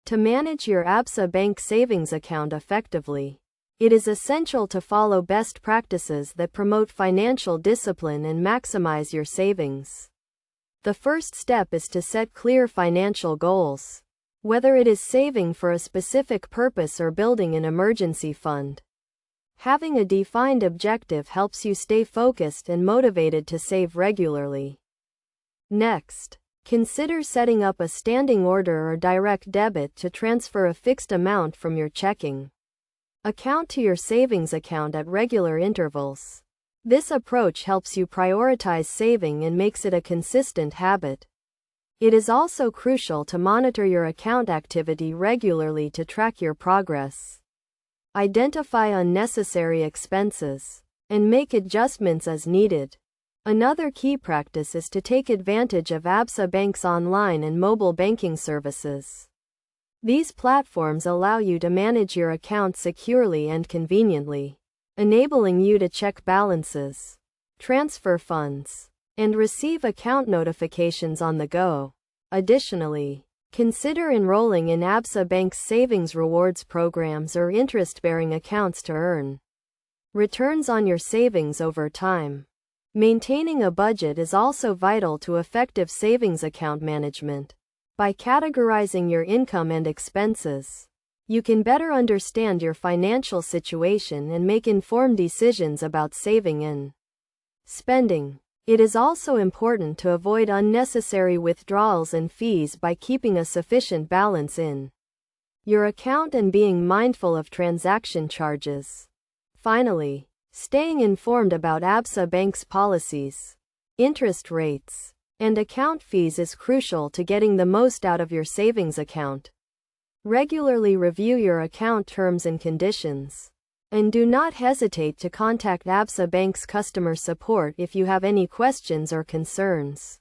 To manage your Absa Bank savings account effectively, it is essential to follow best practices that promote financial discipline and maximize your savings. The first step is to set clear financial goals. Whether it is saving for a specific purpose or building an emergency fund, having a defined objective helps you stay focused and motivated to save regularly. Next, consider setting up a standing order or direct debit to transfer a fixed amount from your checking account to your savings account at regular intervals. This approach helps you prioritize saving and makes it a consistent habit. It is also crucial to monitor your account activity regularly to track your progress. Identify unnecessary expenses and make adjustments as needed. Another key practice is to take advantage of Absa Bank's online and mobile banking services. These platforms allow you to manage your account securely and conveniently, enabling you to check balances, transfer funds, and receive account notifications on the go. Additionally, consider enrolling in Absa Bank's savings rewards programs or interest-bearing accounts to earn returns on your savings over time. Maintaining a budget is also vital to effective savings account management. By categorizing your income and expenses, you can better understand your financial situation and make informed decisions about saving and spending. It is also important to avoid unnecessary withdrawals and fees by keeping a sufficient balance in your account and being mindful of transaction charges. Finally, staying informed about Absa Bank's policies, interest rates, and account fees is crucial to getting the most out of your savings account. Regularly review your account terms and conditions, and do not hesitate to contact Absa Bank's customer support if you have any questions or concerns.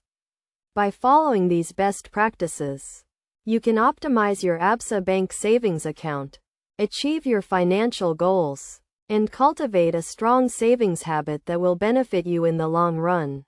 By following these best practices, you can optimize your Absa Bank savings account, achieve your financial goals, and cultivate a strong savings habit that will benefit you in the long run.